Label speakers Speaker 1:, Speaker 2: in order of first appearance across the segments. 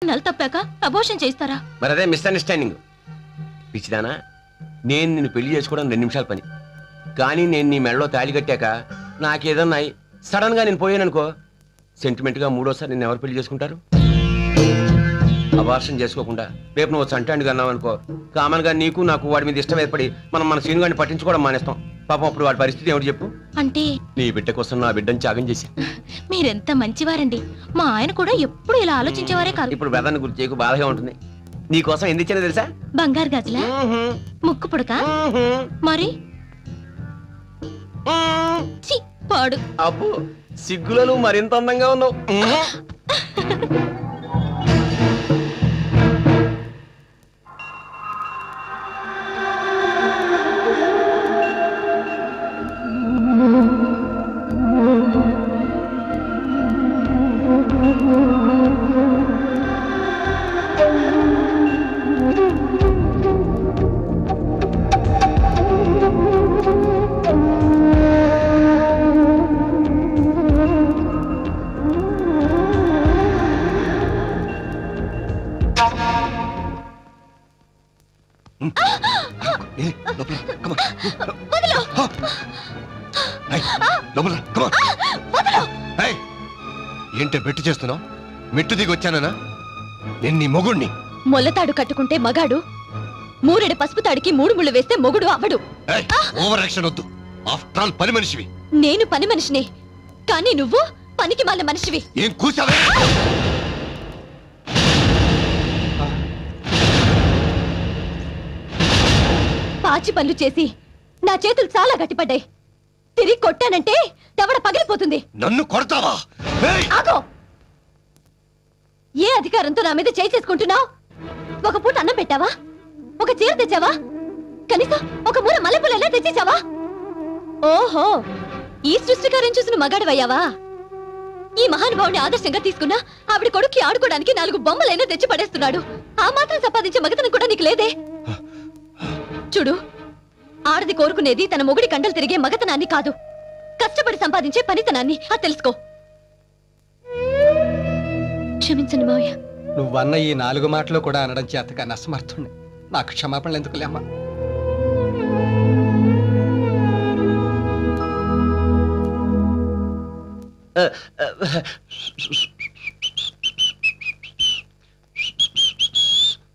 Speaker 1: నెల తప్పాక అబోర్షన్ చేస్తారా?
Speaker 2: మరి అదే మిస్అండర్స్టాండింగ్. పిచ్చిదానా, నేను నిన్ను పెళ్లి చేసుకోవడం 2 నిమిషాల పని. కానీ నేను నీ మెడలో తాళి కట్టాక నాకేదన్నా సడన్ గా నేను పోయాననుకో, సెంటిమెంట్ గా 3వసారి నిన్ను ఎవరు పెళ్లి చేసుకుంటారు? అబార్షన్ చేసుకోకుండా రేపు నువ్వు చంటాండుగా అన్నావనుకో, కామన్ గా నీకు నాకు వాడి మీద ఇష్టం ఏర్పడి మనం మన సీనుగాడిని పట్టించుకోవడం మానేస్తాం. పాపం అప్పుడు వాడి పరిస్థితి ఏమిటి చెప్పు?
Speaker 1: అంటే
Speaker 2: నీ బిడ్డ కోసం నా బిడ్డని త్యాగం చేసి.
Speaker 1: మీరెంత మంచివారండి. మా ఆయన కూడా ఎప్పుడు ఇలా ఆలోచించేవారే కాదు.
Speaker 2: ఇప్పుడు బ్రదర్ని గుర్తు చేయకు, బాధగా ఉంటుంది. నీ కోసం ఎందుకు ఇచ్చానో తెలుసా?
Speaker 1: బంగారు గాజులా? ముక్కు పుడక? మరి పాడు.
Speaker 2: అబ్బో, సిగ్గులలో మరింత అందంగా ఉన్నావు.
Speaker 3: ఏంటే బెట్టు చేస్తున్నావు? మెట్టు దిగి వచ్చానా? నేను నీ మొగుణ్ణి.
Speaker 1: మొల్లతాడు కట్టుకుంటే మగాడు, 3 పసుపు తాడికి 3 ముళ్ళు వేస్తే మొగుడు అవడు.
Speaker 3: ఓవర్ యాక్షన్ వద్దు. ఆఫ్టర్ ఆల్ పని మనిషివి.
Speaker 1: నేను పని మనిషిని, కానీ నువ్వు పనికి మాలిన మనిషివి.
Speaker 3: ఏం కూసావే?
Speaker 1: పాచి పనులు చేసి నా చేతులు చాలా గట్టిపడ్డాయి. తిరిగి కొట్టానంటే దవడ పగిలిపోతుంది.
Speaker 3: నన్ను కొడతావా?
Speaker 1: ఆగో! ఏ అధికారంతో నా మీద చేసుకుంటున్నావు? ఒక పూట అన్నం పెట్టావా? ఒక చీర తెచ్చావా? కనీసం ఒక మూల మల్లెపూలైనా తెచ్చేసావా? ఓహో, ఈ సృష్టికారం చూసిన మగాడివయ్యావా? ఈ మహానుభావుని ఆదర్శంగా తీసుకున్నా ఆవిడ కొడుక్కి ఆడుకోవడానికి 4 బొమ్మలైనా తెచ్చి పడేస్తున్నాడు. ఆ మాత్రం సంపాదించే మగతనం కూడా నీకు లేదే? చూడు, ఆడది కోరుకునేది తన మొగుడి కండలు తిరిగే మగతనాన్ని కాదు, కష్టపడి సంపాదించే పనితనాన్ని. అది తెలుసుకో. క్షమించండి మావయ్య.
Speaker 4: నువ్వన్న ఈ 4 మాటలు కూడా అనడం చేతగా అసమర్థుణ్ణి. నాకు క్షమాపణలు ఎందుకులేమ్మా?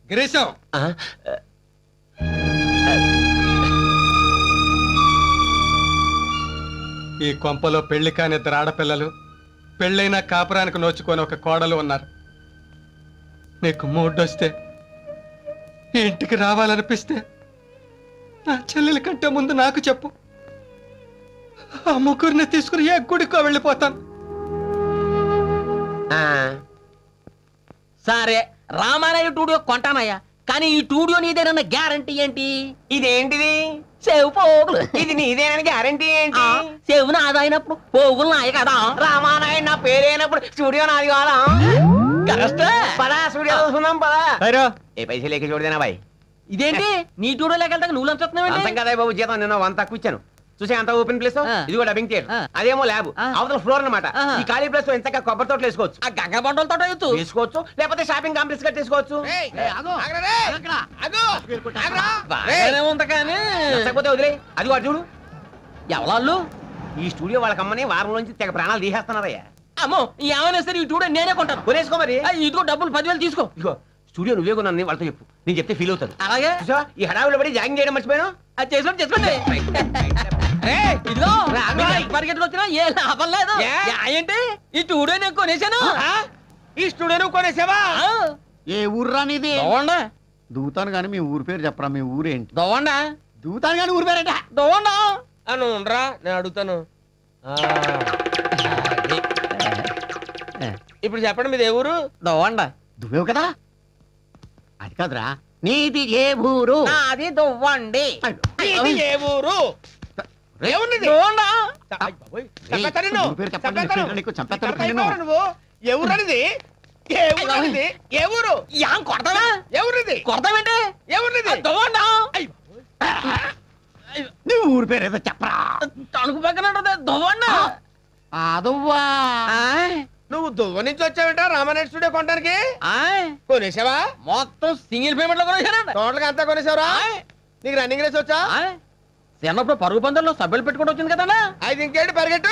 Speaker 4: గిరీశం, ఈ కొంపలో పెళ్లి కాని 2 ఆడపిల్లలు, పెళ్ళైనా కాపురానికి నోచుకొని ఒక కోడలు ఉన్నారు. నీకు మూడొస్తే, ఇంటికి రావాలనిపిస్తే నా చెల్లెల కంటే ముందు నాకు చెప్పు. ఆ ముగ్గురిని తీసుకుని ఏ గుడికో వెళ్ళిపోతాను.
Speaker 5: సరే, రామారాయ టూడియో కొంటానయ్యా, కానీ ఈ టూడియో నీదేనన్న గ్యారంటీ ఏంటి?
Speaker 2: ఇదేంటిది?
Speaker 5: సేవు పోగులు.
Speaker 2: ఇది నీదేనని గ్యారంటీ ఏంటి?
Speaker 5: సేవు నాదైనప్పుడు పోగులు నాయ కదా.
Speaker 2: రామానాయుడు నా పేరైనప్పుడు స్టూడియో నాది కాదా? పదా స్టూడియో చూసుకుందాం, పదా. ఏ పైసలు లేక చూడదేనా బాయ్?
Speaker 5: ఇదేంటి నీ టూడియో లేకెళ్తా నువ్వు లంచుతున్నావు?
Speaker 2: కదా బాబు, జీతం నిన్న 1 తక్కువ ఇచ్చాను. చూసే అంత ఓపెన్ ప్లేస్, ఇది కూడా డబ్బింగ్ థియేటర్, అదేమో ల్యాబ్, అవతల ఫ్లోర్ అన్నమాట. ఈ ఖాళీ ప్లేస్ లో ఎంతగా కొబ్బరి తోటలు వేసుకోవచ్చు,
Speaker 5: ఆ గంగ బండలతో
Speaker 2: వేసుకోవచ్చు, లేకపోతే షాపింగ్ కాంప్లెక్స్ కట్టేసుకోవచ్చు.
Speaker 5: ఉంది కానీ
Speaker 2: నచ్చకపోతే వదిలే. అది వాడు చూడు,
Speaker 5: ఎవరాళ్ళు
Speaker 2: ఈ స్టూడియో వాళ్ళకమ్మని వారంలోంచి తెగ ప్రాణాలు తీసేస్తున్నారయ్యా.
Speaker 5: అమ్మో, ఏమైనా సరే ఈ టూడియో నేనే కొంటాను.
Speaker 2: కొనేసుకో మరి.
Speaker 5: ఇదిగో డబ్బులు 10,000 తీసుకో.
Speaker 2: ఇదిగో స్టూడియో నువ్వే కొన్నాను వాళ్ళతో చెప్పు, నేను చెప్తే ఫీల్ అవుతారు.
Speaker 5: అలాగే.
Speaker 2: ఈ హడావిలో పడి జాగింగ్ చేయడం మర్చిపోయాను.
Speaker 5: అది చేసుకోండి. ఇదిగో పరిగెట్టుకు వచ్చినా ఏ లాభం లేదు. ఏంటి ఈ స్టూడియో నేను కొనేసాను.
Speaker 2: ఈ స్టూడియో నువ్వు కొనేసావా?
Speaker 6: ఏ ఊర్రా నీది?
Speaker 5: దోవండా.
Speaker 6: దూతాను గాని మీ ఊరు పేరు చెప్పరా. మీ ఊరేంటి?
Speaker 5: దోవండా.
Speaker 6: దూతాను గాని ఊరు పేరేట?
Speaker 5: దోవండా అని ఉండరా, నేను అడుగుతాను. ఇప్పుడు చెప్పండి, మీది ఏ ఊరు? దోవండా.
Speaker 6: దువ్వేవు కదా? అది కాదురా, నీది ఏ ఊరు?
Speaker 5: అది దొవ్వండి.
Speaker 2: ఏ ఊరు? ఎవరనిది? ఏ ఊరు?
Speaker 5: కొడతావా?
Speaker 2: ఎవరిది?
Speaker 5: కొడతావేంటి?
Speaker 2: ఎవరిది?
Speaker 5: దొవ్వండా.
Speaker 6: నీ ఊరు పేరు ఏదో చెప్పరా.
Speaker 5: తణుకు పక్కన దొవ్వండా.
Speaker 6: అదవ్వా
Speaker 2: నువ్వు దువ్వ నుంచి వచ్చావేంటా రామానాయుడు స్టూడియో కొనడానికి? కొనేసావా?
Speaker 5: మొత్తం సింగిల్ పేమెంట్ లో కొనేసానండి.
Speaker 2: టోటల్ గా అంతా కొనేసావరా? నీకు రన్నింగ్ రేస్ వచ్చా?
Speaker 5: చిన్నప్పుడు పరుగు పందెంలో సభ్యులు పెట్టుకుంటూ వచ్చింది కదా.
Speaker 2: అయితే ఇంకేంటి పరిగెట్టు.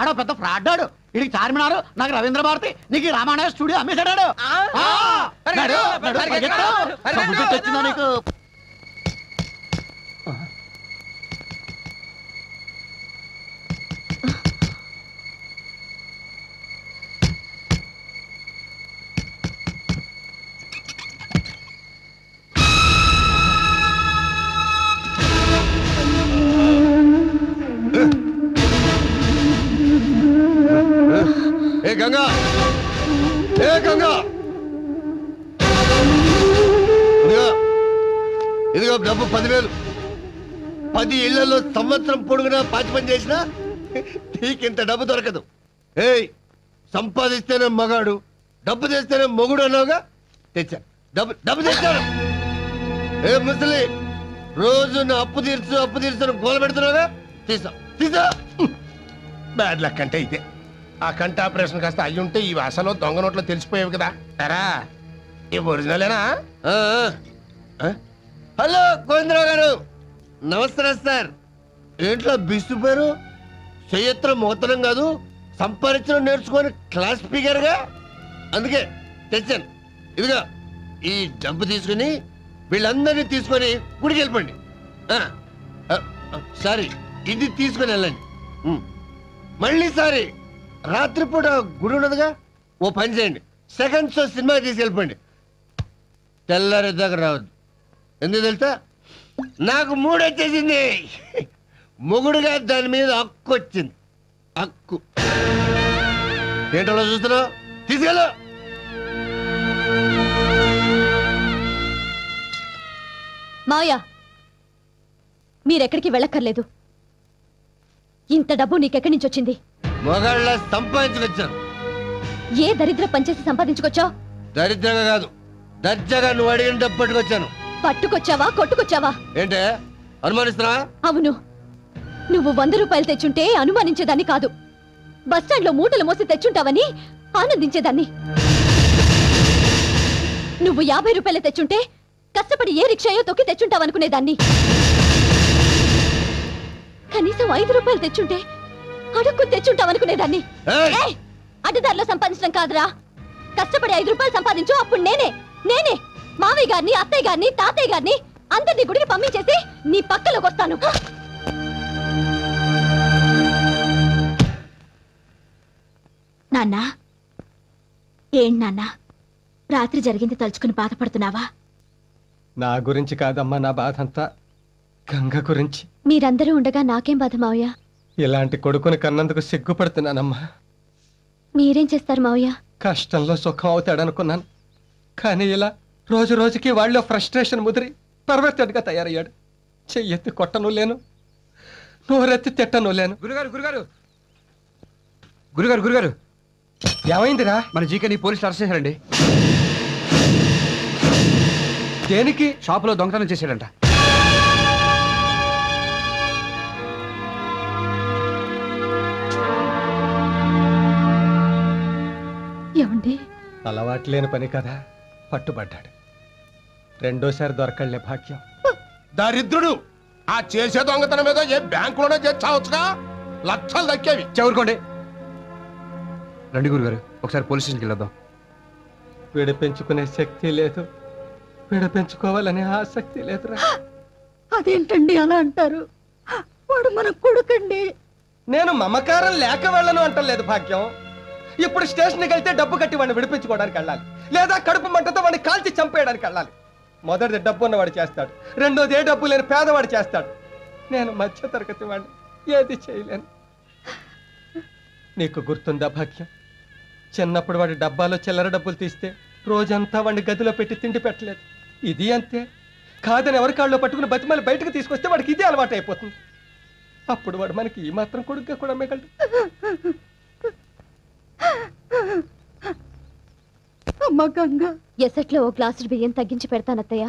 Speaker 6: ఆడో పెద్ద ఫ్రాడ్ ఆడు. ఇడికి చార్మినారు, నాకు రవీంద్ర భారతి, నీకు రామానాయుడు స్టూడియో అమ్మేశాడు. వచ్చిందా నీకు?
Speaker 3: ఏ గంగా, ఏ గంగా, ఇదిగో డబ్బు 10,000. 10 ఇళ్లలో సంవత్సరం పొడుగునా పాచి పని చేసినా నీకింత డబ్బు దొరకదు. ఏయ్, సంపాదిస్తేనే మగాడు, డబ్బు తెస్తేనే మొగుడు అన్నావుగా, తెచ్చా. డబ్బు తెచ్చాను. ఏ ముసలి, రోజు నా అప్పు తీర్చు గోల పెడుతున్నావుగా, తీసా.
Speaker 7: బ్యాడ్ లక్ అంటే ఇదే. ఆ కంటి ఆపరేషన్ కాస్త అయ్యుంటే ఈ వాసలో దొంగ నోట్లో తెలిసిపోయావు కదా. సరా ఈ ఒరిజినలేనా?
Speaker 3: హలో గోవిందరావు గారు, నమస్తే సార్. ఏంట్లో బిస్తుపోయారు? చెయ్యత్రం మోతనం కాదు, సంపాదించడం నేర్చుకొని క్లాస్ స్పీకర్గా. అందుకే తెచ్చాను. ఇదిగా ఈ డబ్బు తీసుకుని వీళ్ళందరినీ తీసుకొని గుడికి వెళ్ళిపోండి. సారీ, ఇది తీసుకొని వెళ్ళండి. మళ్ళీ సారీ, రాత్రిపూట గుడి ఉన్నదిగా, ఓ పని చేయండి, సెకండ్ షో సినిమా తీసుకెళ్ళిపోండి. తెల్లారి దగ్గర రావద్దు. ఎందుకు తెలుసా? నాకు మూడు వచ్చేసింది. మొగుడుగా దాని మీద హక్కు వచ్చింది. హక్కు ఏంటో చూస్తున్నావు? తీసుకెళ్ళు.
Speaker 1: మావయ్య, మీరెక్కడికి వెళ్ళక్కర్లేదు. ఇంత డబ్బు నీకెక్కడి నుంచి వచ్చింది?
Speaker 3: మొగాళ్ళ సంపాదించుకొచ్చాను.
Speaker 1: ఏ దరిద్ర పనిచేసి సంపాదించుకొచ్చావు?
Speaker 3: దరిద్రంగా కాదు, దర్జాగా నువ్వు అడిగిన డబ్బు పట్టుకొచ్చాను.
Speaker 1: పట్టుకొచ్చావా కొట్టుకొచ్చావా?
Speaker 3: ఏంటే అనుమానిస్తున్నా?
Speaker 1: అవును, నువ్వు 100 రూపాయలు తెచ్చుంటే అనుమానించేదాన్ని కాదు. బస్టాండ్లో మూటలు మోసి తెచ్చుంటావని ఆనందించేదాన్ని. నువ్వు 50 రూపాయలు తెచ్చుంటే కష్టపడి ఏ రిక్షాయో తొక్కి తెచ్చుంటావనుకునేదాన్ని. కనీసం 5 రూపాయలు తెచ్చుంటే అడుక్కు తెచ్చుంటావనుకునేదాన్ని. అడ్డదారిలో సంపాదించడం కాదురా, కష్టపడి 5 రూపాయలు సంపాదించు. అప్పుడు నేనే మావయ్య గారిని, అత్తయ్య గారిని, తాతయ్య గారిని అందరినీ గుడికి పంపించేసి నీ పక్కలోకి వస్తాను. నాన్నా, ఏంటి నాన్నా, రాత్రి జరిగింది తలుచుకుని బాధపడుతున్నావా?
Speaker 4: నా గురించి కాదమ్మా, నా బాధ అంతా గంగ గురించి.
Speaker 1: మీరందరూ ఉండగా నాకేం బాధ మావయ్య?
Speaker 4: ఇలాంటి కొడుకుని కన్నందుకు సిగ్గుపడుతున్నానమ్మా.
Speaker 1: మీరేం చేస్తారు మావయ్య?
Speaker 4: కష్టంలో సుఖం అవుతాడనుకున్నాను, కానీ ఇలా రోజు రోజుకి వాళ్ళలో ఫ్రస్ట్రేషన్ ముదిరి పర్వర్టెడ్గా తయారయ్యాడు. చెయ్యెత్తి కొట్టను లేను, నోరెత్తి తిట్టను లేను.
Speaker 8: గురుగారు
Speaker 4: ఏమైందిరా?
Speaker 8: మన జీకేని పోలీసులు అరెస్ట్ చేశారండి.
Speaker 4: దేనికి?
Speaker 8: షాపులో దొంగతనం చేశాడంట.
Speaker 1: ఏమండి?
Speaker 4: అలవాట్లేని పని కదా, పట్టుబడ్డాడు. రెండోసారి దొరకళ్లే భాగ్యం.
Speaker 7: దరిద్రుడు, ఆ చేసే దొంగతనం మీద ఏ బ్యాంకులోనే చేర్చావచ్చుగా, లక్షలు దక్కేవి.
Speaker 8: చెవురుకోండి. రండి గురుగారు, ఒకసారి పోలీస్ స్టేషన్కి వెళ్ళొద్దాం.
Speaker 4: విడిపించుకునే శక్తి లేదు, విడిపించుకోవాలనే ఆసక్తి లేదురా.
Speaker 9: అదేంటండి అలా అంటారు? వాడు మన కొడుకండి.
Speaker 4: నేను మమకారం లేక వెళ్ళను అంటలేదు భాగ్యం. ఇప్పుడు స్టేషన్కి వెళ్తే డబ్బు కట్టి వాడిని విడిపించుకోవడానికి వెళ్ళాలి, లేదా కడుపు మంటతో వాడిని కాల్చి చంపేయడానికి వెళ్ళాలి. మొదటిది డబ్బు ఉన్నవాడు చేస్తాడు, రెండోది ఏ డబ్బు లేని పేదవాడు చేస్తాడు. నేను మధ్య తరగతి వాడిని, ఏది చేయలేను. నీకు గుర్తుందా భాగ్యం, చిన్నప్పుడు వాడి డబ్బాలో చిల్లర డబ్బులు తీస్తే రోజంతా వాడిని గదిలో పెట్టి తిండి పెట్టలేదు. ఇది అంతే, కాదని ఎవరి కాళ్ళలో పట్టుకుని బతిమాలి బయటకు తీసుకొస్తే వాడికి ఇదే అలవాటు అయిపోతుంది. అప్పుడు వాడు మనకి ఈ మాత్రం కొడుగ్గా కూడా మిగలడు.
Speaker 9: అమ్మ గంగ,
Speaker 1: ఎసట్లో ఓ గ్లాసుడు బియ్యం తగ్గించి పెడతానత్తయ్య.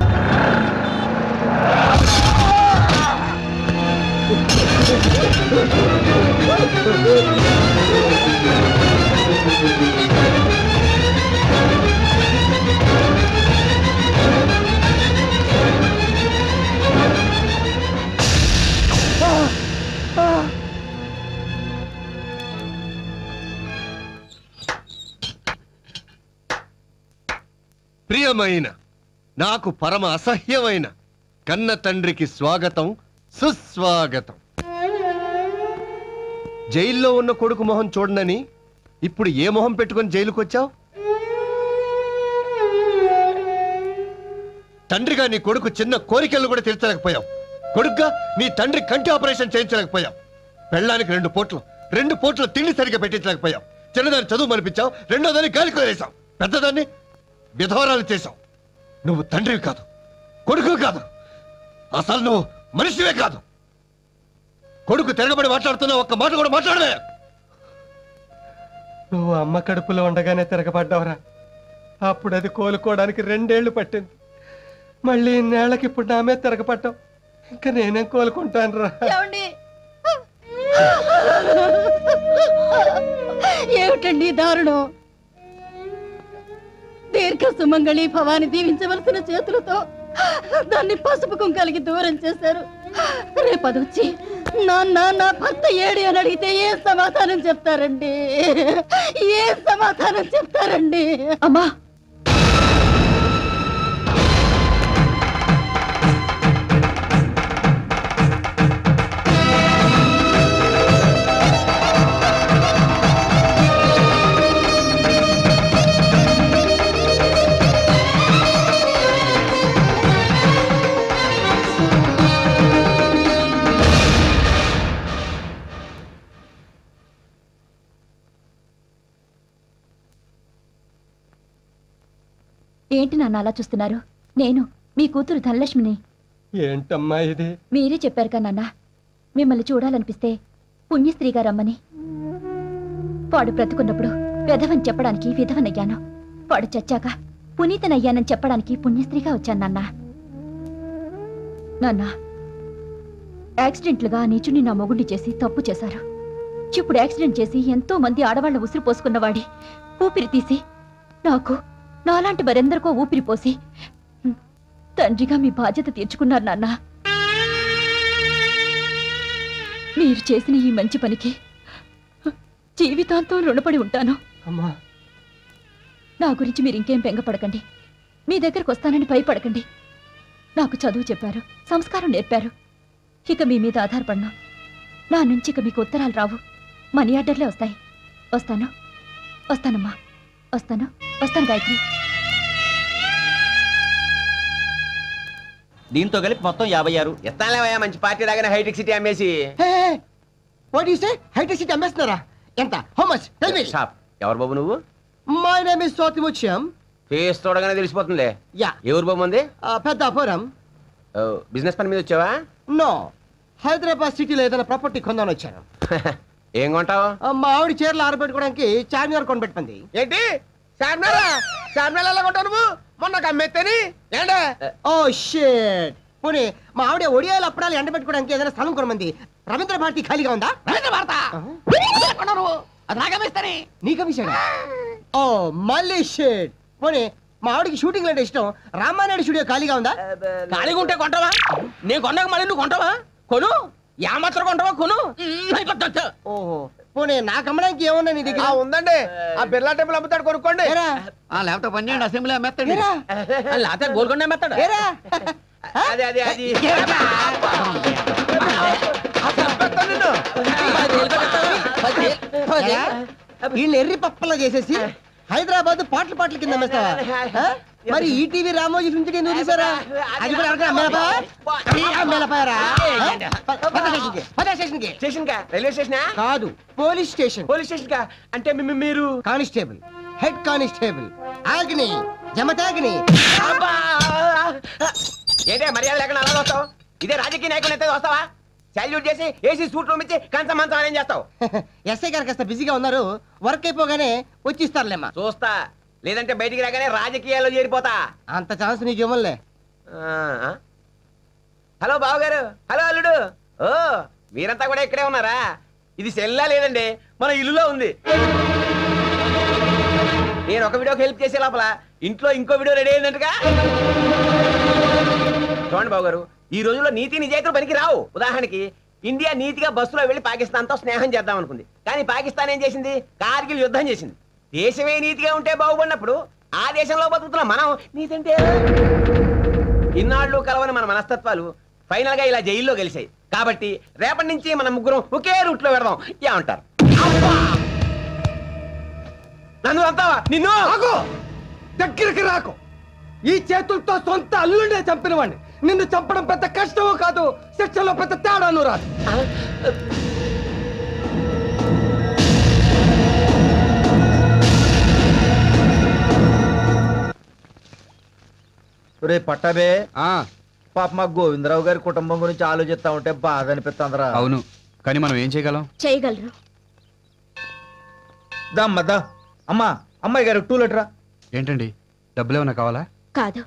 Speaker 3: ప్రియమైన నాకు పరమ అసహ్యమైన కన్న తండ్రికి స్వాగతం సుస్వాగతం. జైల్లో ఉన్న కొడుకు మొహం చూడనని ఇప్పుడు ఏ మొహం పెట్టుకొని జైలుకు వచ్చావు? తండ్రిగా నీ కొడుకు చిన్న కోరికలను కూడా తీర్చలేకపోయావు. కొడుకుగా నీ తండ్రి కంటి ఆపరేషన్ చేయించలేకపోయావు. పెళ్ళానికి 2 పూట్ల తిండి సరిగ్గా పెట్టించలేకపోయావు. చిన్నదాన్ని చదువు మనిపించావు, రెండోదాన్ని గాలికి వదిలేసావు, పెద్దదాన్ని విధవరాలు చేశావు. నువ్వు తండ్రివి కాదు, కొడుకు కాదు, అసలు నువ్వు మనిషివే కాదు. కొడుకు తిరగబడి మాట్లాడుతున్నా ఒక్క మాట కూడా మాట్లాడలే.
Speaker 4: నువ్వు అమ్మ కడుపులో ఉండగానే తిరగబడ్డావురా. అప్పుడు అది కోలుకోవడానికి 2 ఏళ్లు పట్టింది. మళ్ళీ ఇన్నేళ్లకి ఇప్పుడు నా మీద తిరగబడ్డావు. ఇంకా నేనేం కోలుకుంటాను రా.
Speaker 9: ఏమిటండి దారుణం? దీర్ఘ సుమంగళి భవాని దీవించవలసిన చేతులతో దాన్ని పసుపు కుంకాలకి దూరం చేశారు. రేపదొచ్చి నా భర్త ఏడి అని అడిగితే ఏం సమాధానం చెప్తారండి? ఏం సమాధానం చెప్తారండి?
Speaker 1: అమ్మా, ఏంటి నాన్న అలా చూస్తున్నారు? నేను మీ కూతురు ధనలక్ష్మిని.
Speaker 4: ఏంటమ్మా ఇది?
Speaker 1: మీరే చెప్పారు కదా నాన్న, మిమ్మల్ని చూడాలనిపిస్తే పుణ్యస్త్రీగా రమ్మని. వాడు బ్రతుకున్నప్పుడు విధవని చెప్పడానికి విధవనయ్యాను. వాడు చచ్చాక పునీతనయ్యానని చెప్పడానికి పుణ్యస్త్రీగా వచ్చాను నాన్న. నాన్న, యాక్సిడెంట్లుగా నీచుని నా మొగుడిని చేసి తప్పు చేశారు. ఇప్పుడు యాక్సిడెంట్ చేసి ఎంతో మంది ఆడవాళ్ల ఉసురు పోసుకున్నవాడి ఊపిరి తీసి నాకు నాలాంటి మరెందరికో ఊపిరి పోసి తండ్రిగా మీ బాధ్యత తీర్చుకున్నారు నాన్న. మీరు చేసిన ఈ మంచి పనికి జీవితాంతం రుణపడి ఉంటాను.
Speaker 4: అమ్మా,
Speaker 1: నా గురించి మీరు ఇంకేం బెంగపడకండి. మీ దగ్గరకు వస్తానని భయపడకండి. నాకు చదువు చెప్పారు, సంస్కారం నేర్పారు. ఇక మీ మీద ఆధారపడను. నా నుంచి ఇక మీకు ఉత్తరాలు రావు, మనీ ఆర్డర్లే వస్తాయి. వస్తానమ్మా, వస్తాను గాయత్రి.
Speaker 5: దీంతో కలిపి మొత్తం 56.
Speaker 2: ఎత్తాలేవయ్యా, మంచి పార్టీ రాగానే హైటెక్ సిటీ అమ్మేసి.
Speaker 6: What you say? Hitech City అమ్మేస్తున్నారా? ఎంత? How much? Tell me.
Speaker 2: Shop. ఎవరు బాబు నువ్వు?
Speaker 6: My name is Swathimuthyam.
Speaker 2: Face చూడగానే తెలిసిపోతుందిలే.
Speaker 6: యా.
Speaker 2: ఎవరు బాబు ఉంది?
Speaker 6: పెద్దాపురం.
Speaker 2: బిజినెస్ పని మీద వచ్చావా?
Speaker 6: నో, హైదరాబాద్ సిటీలో ఏదైనా ప్రాపర్టీ కొందామని వచ్చాను.
Speaker 2: ఏం కొంటావు?
Speaker 6: మా ఆవిడ చీరలు ఆరబెట్టుకోవడానికి చార్మినార్ కొనిపెట్టుకుంది.
Speaker 2: ఏంటి చార్మినార్ ఎలా కొంటావు నువ్వు? మొన్న అమ్మేత్తని ఏంటే?
Speaker 6: Oh shit. పోనీ మా ఆవిడ ఒడియాలు అప్పడాలు ఎండబెట్టుకోవడానికి ఏదైనా స్థలం కొనమంది. రవీంద్ర భారతి ఖాళీగా ఉందా?
Speaker 5: రవీంద్ర భారత అది నాగమిస్తానే.
Speaker 6: నీకమిస్తాడా? ఓ మళ్ళీ షిట్. పోనీ మా ఆవిడకి షూటింగ్ అంటే ఇష్టం. రామానాయుడు స్టూడియో ఖాళీగా ఉందా?
Speaker 5: ఖాళీగా ఉంటే కొంటావా? నేను కొన్నాక మళ్ళీ నువ్వు కొంటావా? కొను. మాత్రం కొంటావా? కొను.
Speaker 6: ఓహో, పోనీ నాకు అమ్మడానికి ఏమన్నా నీ దగ్గర?
Speaker 2: ఉందండి, ఆ బిర్లా టెంపుల్ అమ్ముతాడు, కొనుక్కోండి.
Speaker 5: లేకపోతే 12 అసెంబ్లీ అమ్మేస్తాడు, లేకపోతే గోల్కొండ అమ్మేస్తాడు.
Speaker 6: వీళ్ళు ఎర్రి పప్పలా చేసేసి హైదరాబాద్ పాటల కింద అమ్మేస్తావా? మరి ఈటీవీ రామోజీ నుంచి ఎందుకు తీసారా? అది కూడా
Speaker 2: రైల్వే స్టేషన్
Speaker 6: కాదు, పోలీస్ స్టేషన్.
Speaker 2: పోలీస్ స్టేషన్ కా? అంటే మీరు
Speaker 6: కానిస్టేబుల్, హెడ్ కానిస్టేబుల్ ఆగ్ని జమతాగ్ని.
Speaker 2: ఏంటే మర్యాద లేకుండా అలా వస్తావు? ఇదే రాజకీయ నాయకులు అయితే వస్తావా? సాల్యూట్ చేసి ఏసీ సూట్ రూమ్ ఇచ్చి కంచం మంచం అరేంజ్ చేస్తావు.
Speaker 6: ఎస్ఐ గారు కాస్త బిజీగా ఉన్నారు, వర్క్ అయిపోగానే వచ్చిస్తారులేమ్మా.
Speaker 2: చూస్తా, లేదంటే బయటికి రాగానే రాజకీయాల్లో చేరిపోతా.
Speaker 6: అంత ఛాన్స్ నీకు ఇవ్వలే.
Speaker 2: హలో బావగారు, హలో అల్లుడు. ఓ మీరంతా కూడా ఇక్కడే ఉన్నారా?
Speaker 5: ఇది సెల్లా లేదండి, మన ఇల్లులో ఉంది. నేను ఒక వీడియోకి హెల్ప్ చేసే లోపల ఇంట్లో ఇంకో వీడియో రెడీ అయిందంటగా. చూడండి బాబు గారు, ఈ రోజుల్లో నీతి నిజాయితీలు పనికి రావు. ఉదాహరణకి ఇండియా నీతిగా బస్సులో వెళ్లి పాకిస్తాన్తో స్నేహం చేద్దాం అనుకుంది, కానీ పాకిస్తాన్ ఏం చేసింది? కార్గిల్ యుద్ధం చేసింది. దేశమే నీతిగా ఉంటే బాగుపడినప్పుడు ఆ దేశంలో బతుకుతున్న మనం నీతి అంటే ఇన్నాళ్ళు కలవని మన మనస్తత్వాలు ఫైనల్ గా ఇలా జైల్లో గెలిచాయి. కాబట్టి రేపటి నుంచి మన ముగ్గురం ఒకే రూట్ లో పెడదాం. ఏమంటారు? నన్ను అంతావా? నిన్ను
Speaker 6: దగ్గరికి రాకు. ఈ చేతులతో సొంత అల్లుండే చంపిన వాడిని నిన్ను చంపడం పెద్ద కష్టమో కాదు, శిక్షలో పెద్ద తేడాను రాదు.
Speaker 10: రే పట్టాబే, పాప మా గోవిందరావు గారి కుటుంబం గురించి ఆలోచిస్తా ఉంటే బాధ అనిపిస్తుందిరా.
Speaker 8: అవును, కానీ మనం ఏం చేయగలం?
Speaker 1: చేయగలరు.
Speaker 10: దమ్మదా అమ్మా, అమ్మాయి గారు 2 లీటరా.
Speaker 8: ఏంటండి, డబ్బులు ఏమైనా కావాలా?
Speaker 1: కాదు,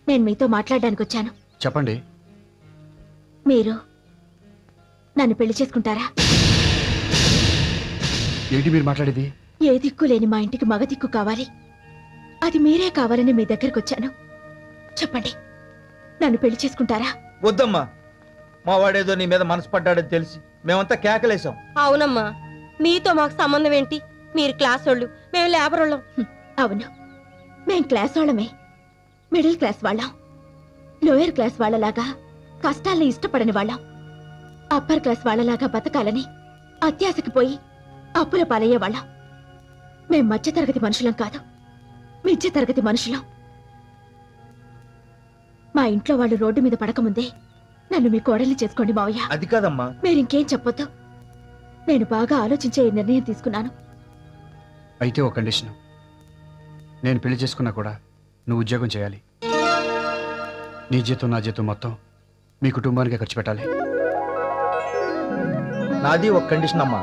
Speaker 1: నేను మీతో మాట్లాడడానికి వచ్చాను.
Speaker 8: చెప్పండి.
Speaker 1: మీరు నన్ను పెళ్లి చేసుకుంటారా?
Speaker 8: ఏంటి మీరు మాట్లాడేది?
Speaker 1: ఏ దిక్కు లేని మా ఇంటికి మగ దిక్కు కావాలి, అది మీరే కావాలని మీ దగ్గరకు వచ్చాను. చెప్పండి, నన్ను పెళ్లి చేసుకుంటారా?
Speaker 10: వద్దమ్మా, మా వాడేదో నీ మీద మనసు పడ్డాడని తెలిసి మేమంతా కేకలేసాం.
Speaker 11: అవునమ్మా, మీతో మాకు సంబంధం ఏంటి? మీరు క్లాస్ వాళ్ళు, మేము లేబర్ వాళ్ళం.
Speaker 1: అవును, మేం క్లాస్ వాళ్ళమే. మిడిల్ క్లాస్ వాళ్ళం. లోయర్ క్లాస్ వాళ్ళలాగా కష్టాల్ని ఇష్టపడని వాళ్ళం. అప్పర్ క్లాస్ వాళ్ళలాగా బతకాలని అత్యాశకి పోయి అప్పుల పాలయ్యే వాళ్ళం. మేం మధ్యతరగతి మనుషులం కాదు, మిధ్య తరగతి మనుషులం. మా ఇంట్లో వాళ్ళు రోడ్డు మీద పడకముందే నన్ను మీ కోడల్ని చేసుకోండి మావయ్య.
Speaker 10: అది కాదమ్మా.
Speaker 1: మీరింకేం చెప్పొద్దు. నేను బాగా ఆలోచించే ఈ నిర్ణయం తీసుకున్నాను.
Speaker 8: అయితే ఒక కండిషన్, నేను పెళ్లి చేసుకున్నా కూడా నువ్వు ఉద్యోగం చేయాలి. నీ జీతం నా జీతం మొత్తం మీ కుటుంబానికి ఖర్చు పెట్టాలి.
Speaker 10: నాది ఒక కండిషన్ అమ్మా,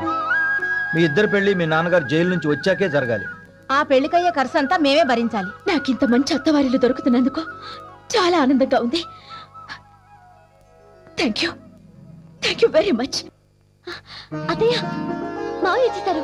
Speaker 10: మీ ఇద్దరు పెళ్లి మీ నాన్నగారు జైలు నుంచి వచ్చాకే జరగాలి.
Speaker 11: ఆ పెళ్లికయ్యే ఖర్చు అంతా మేమే భరించాలి.
Speaker 1: నాకింత మంచి అత్తవారిలు దొరుకుతున్నందుకు చాలా ఆనందంగా ఉంది. Thank you very much. అత్తయ్య, మావయ్య వచ్చేసారు.